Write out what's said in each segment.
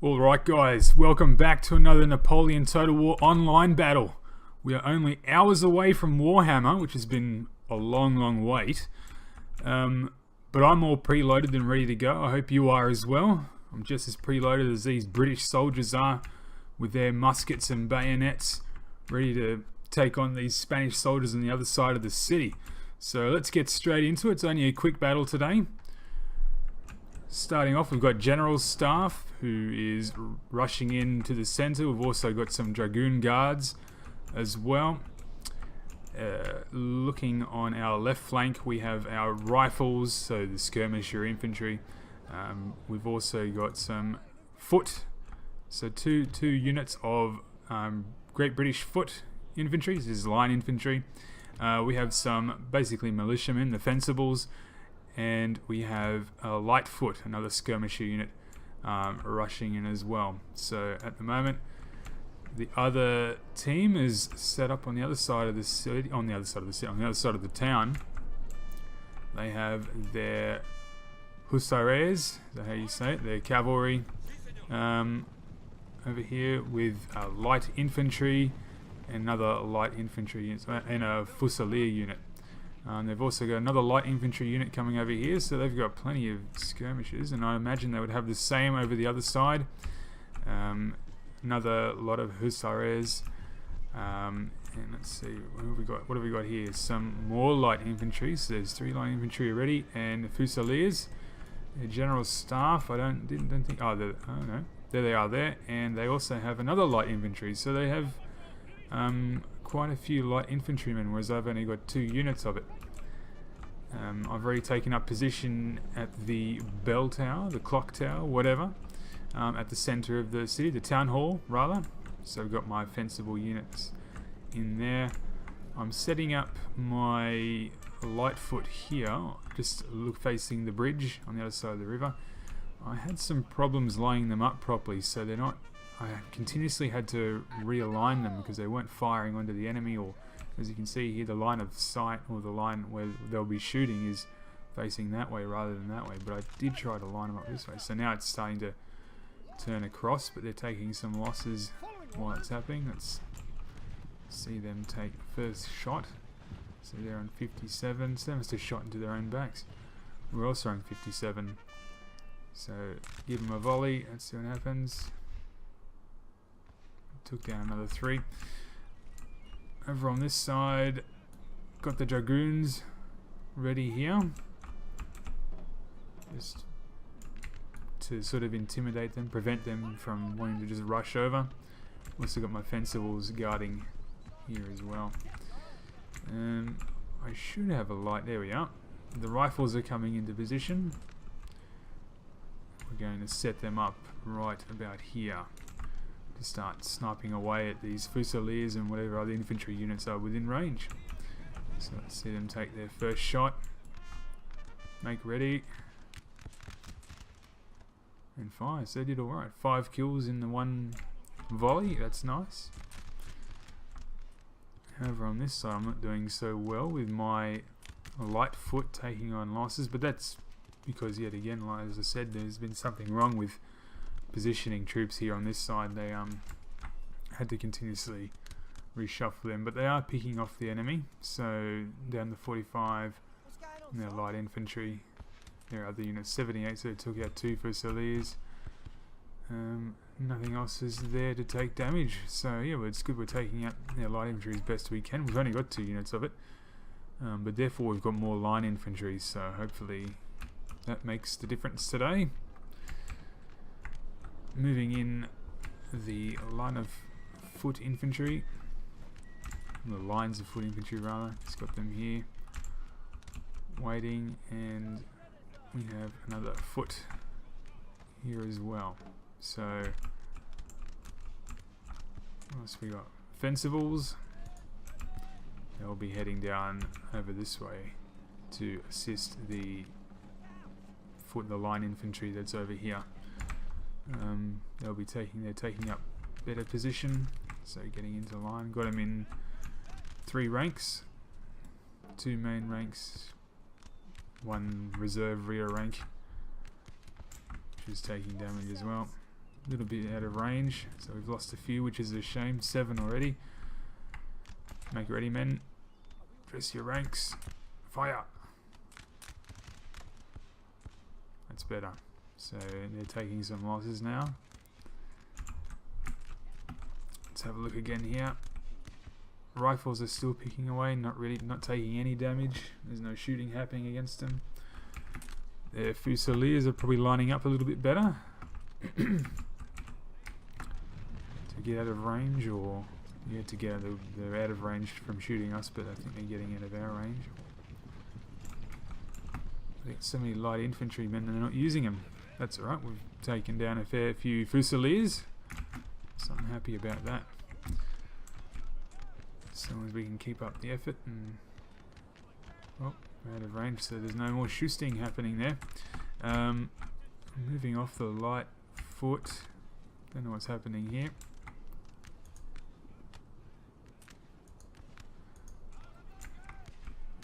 Alright guys, welcome back to another Napoleon Total War online battle. We are only hours away from Warhammer, which has been a long wait. But I'm all preloaded and ready to go. I hope you are as well. I'm just as preloaded as these British soldiers are, with their muskets and bayonets, ready to take on these Spanish soldiers on the other side of the city. So let's get straight into it. It's only a quick battle today. Starting off, we've got General Staff, who is rushing into the center. We've also got some Dragoon Guards as well. Looking on our left flank, we have our rifles, so the skirmisher infantry. We've also got some foot, so two units of Great British Foot infantry. This is line infantry. We have some basically militiamen, the Fencibles. And we have a Lightfoot, another skirmisher unit, rushing in as well. So at the moment, the other team is set up on the other side of the city, on the other side of the town. They have their hussars, is that how you say it? Their cavalry over here with light infantry, another light infantry unit, and a fusilier unit. They've also got another light infantry unit coming over here, so they've got plenty of skirmishers, and I imagine they would have the same over the other side. Another lot of hussars, and let's see, what have we got here? Some more light infantry, so there's 3 light infantry already, and fusiliers. The General Staff, I don't think, no, there they are there, and they also have another light infantry, so they have quite a few light infantrymen, whereas I've only got 2 units of it. I've already taken up position at the bell tower, the clock tower, whatever, at the center of the city, the town hall rather. So I've got my fencible units in there. I'm setting up my Lightfoot here, just facing the bridge on the other side of the river. I had some problems lining them up properly, so they're not. I continuously had to realign them because they weren't firing onto the enemy, or as you can see here, the line of sight, or the line where they'll be shooting, is facing that way rather than that way. But I did try to line them up this way, so now it's starting to turn across, but they're taking some losses while it's happening. Let's see them take the first shot. So they're on 57, so they must have shot into their own backs. We're also on 57, so give them a volley, let's see what happens. Took down another 3. Over on this side, got the Dragoons ready here, just to sort of intimidate them, prevent them from wanting to just rush over. Also got my Fencibles guarding here as well. I should have a light, there we are. The rifles are coming into position. We're going to set them up right about here to start sniping away at these fusiliers and whatever other infantry units are within range. So let's see them take their first shot. Make ready. And fire. So they did alright. 5 kills in the 1 volley. That's nice. However, on this side I'm not doing so well with my Lightfoot taking on losses, but that's because, yet again, like as I said, there's been something wrong with positioning troops here on this side. They had to continuously reshuffle them, but they are picking off the enemy. So down to 45, and their light infantry, their other units 78, so they took out 2 fusiliers. Nothing else is there to take damage, so yeah, well, it's good we're taking out their light infantry as best we can. We've only got 2 units of it, but therefore we've got more line infantry, so hopefully that makes the difference today. Moving in the line of foot infantry, the lines of foot infantry rather, it's got them here waiting, and we have another foot here as well. So what else we got? Fencibles, they'll be heading down over this way to assist the line infantry that's over here. They're taking up better position, so getting into line. Got them in 3 ranks, 2 main ranks, 1 reserve rear rank, which is taking damage as well. a little bit out of range, so we've lost a few, which is a shame. 7 already. Make ready, men. Dress your ranks. Fire! That's better. So they're taking some losses now. Let's have a look again here. Rifles are still picking away, not taking any damage. There's no shooting happening against them. Their Fusiliers are probably lining up a little bit better to get out of range, or to get out of, they're out of range from shooting us, but I think they're getting out of our range. I think so many light infantrymen and they're not using them. That's alright, we've taken down a fair few Fusiliers, so I'm happy about that. As long as we can keep up the effort. And oh, we're out of range, so there's no more shooting happening there. Moving off the light foot. Don't know what's happening here.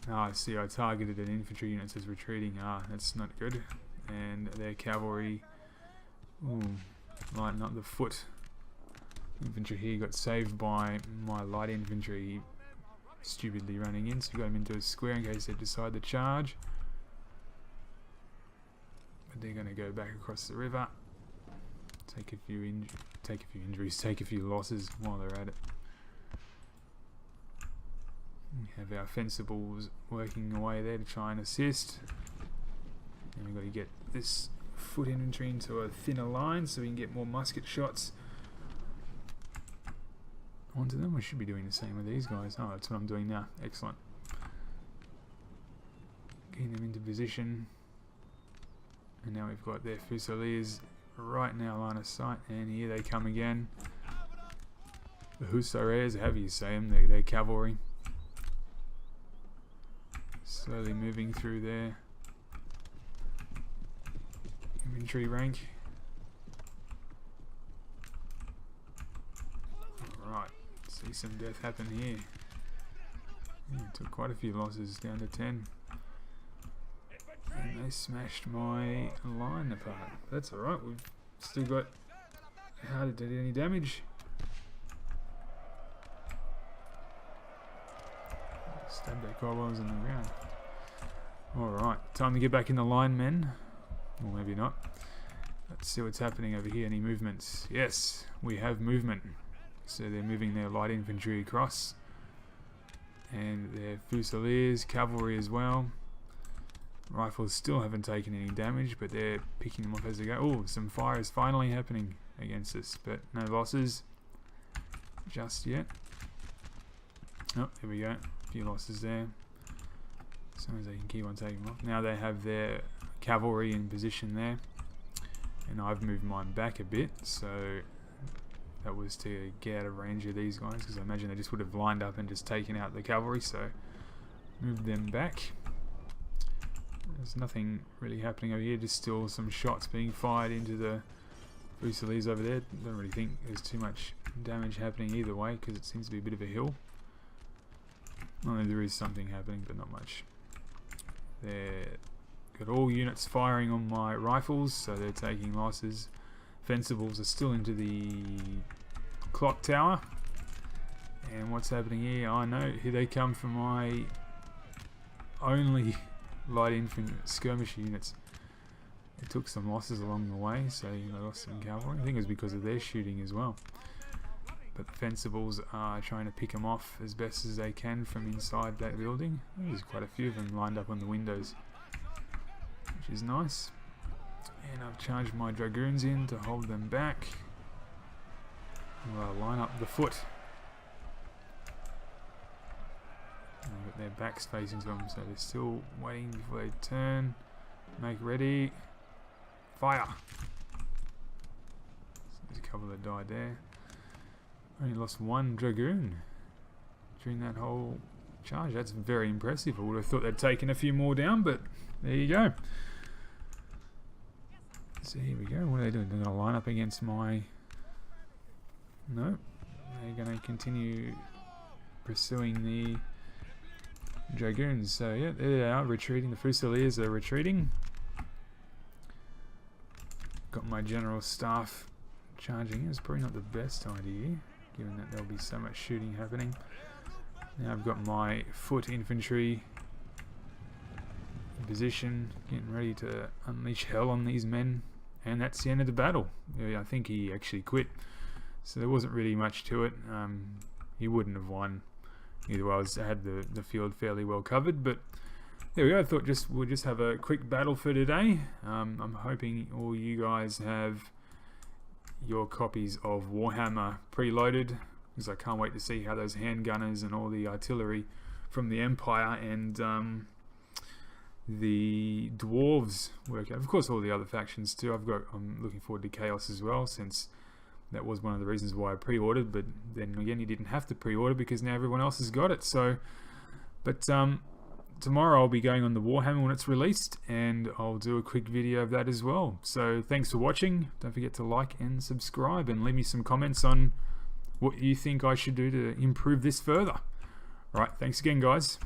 I see, I targeted an infantry unit as retreating. That's not good. And their cavalry, lighten up the foot. Infantry here got saved by my light infantry stupidly running in, so we got them into a square in case they decide to charge. But they're going to go back across the river, take a few injuries, take a few losses while they're at it. We have our fencibles working away there to try and assist. And we've got to get this foot infantry into a thinner line so we can get more musket shots onto them. We should be doing the same with these guys. Oh, that's what I'm doing now. Excellent. Getting them into position. And now we've got their Fusiliers right now line of sight. And here they come again. The Hussars, however you say them, they're cavalry. Slowly moving through their infantry rank. Alright, see some death happen here. Took quite a few losses, down to 10. And they smashed my line apart. That's alright, we've still got hardly did any damage. Stab that guy while I was on the ground. Alright, time to get back in the line, men. Or maybe not. Let's see what's happening over here. Any movements? Yes, we have movement. So they're moving their light infantry across. And their Fusiliers, cavalry as well. Rifles still haven't taken any damage, but they're picking them off as they go. Oh, some fire is finally happening against us, but no losses just yet. Oh, there we go. A few losses there. As long as they can keep on taking them off. Now they have their cavalry in position there. And I've moved mine back a bit, so that was to get out of range of these guys, because I imagine they just would have lined up and just taken out the cavalry, so moved them back. There's nothing really happening over here, just still some shots being fired into the Fusiliers over there. Don't really think there's too much damage happening either way, because it seems to be a bit of a hill. Only there is something happening, but not much. They've got all units firing on my rifles, so they're taking losses. Fencibles are still into the clock tower. And what's happening here? I know, here they come from my only light infantry skirmish units. They took some losses along the way, so they lost some cavalry. I think it was because of their shooting as well. But the Fencibles are trying to pick them off as best as they can from inside that building. There's quite a few of them lined up on the windows, which is nice. And I've charged my Dragoons in to hold them back. Well, I'll line up the foot. And they've got their backs facing to them, so they're still waiting before they turn. Make ready. Fire! So there's a couple that died there. Only lost one Dragoon during that whole charge. That's very impressive. I would have thought they'd taken a few more down, but there you go. So here we go. What are they doing? They're going to line up against my... No. They're going to continue pursuing the Dragoons. So yeah, there they are, retreating. The Fusiliers are retreating. Got my general staff charging is probably not the best idea, given that there'll be so much shooting happening. Now I've got my foot infantry in position, getting ready to unleash hell on these men, and that's the end of the battle. I think he actually quit, so there wasn't really much to it. He wouldn't have won either way. I had the field fairly well covered, but there we go. I thought we'll just have a quick battle for today. I'm hoping all you guys have your copies of Warhammer preloaded, because I can't wait to see how those handgunners and all the artillery from the Empire and the dwarves work out. Of course, all the other factions too. I'm looking forward to Chaos as well, since that was one of the reasons why I pre-ordered. But then again, you didn't have to pre-order because now everyone else has got it. So, but tomorrow I'll be going on the Warhammer when it's released, and I'll do a quick video of that as well. So thanks for watching. Don't forget to like and subscribe, and leave me some comments on what you think I should do to improve this further. Alright, thanks again guys.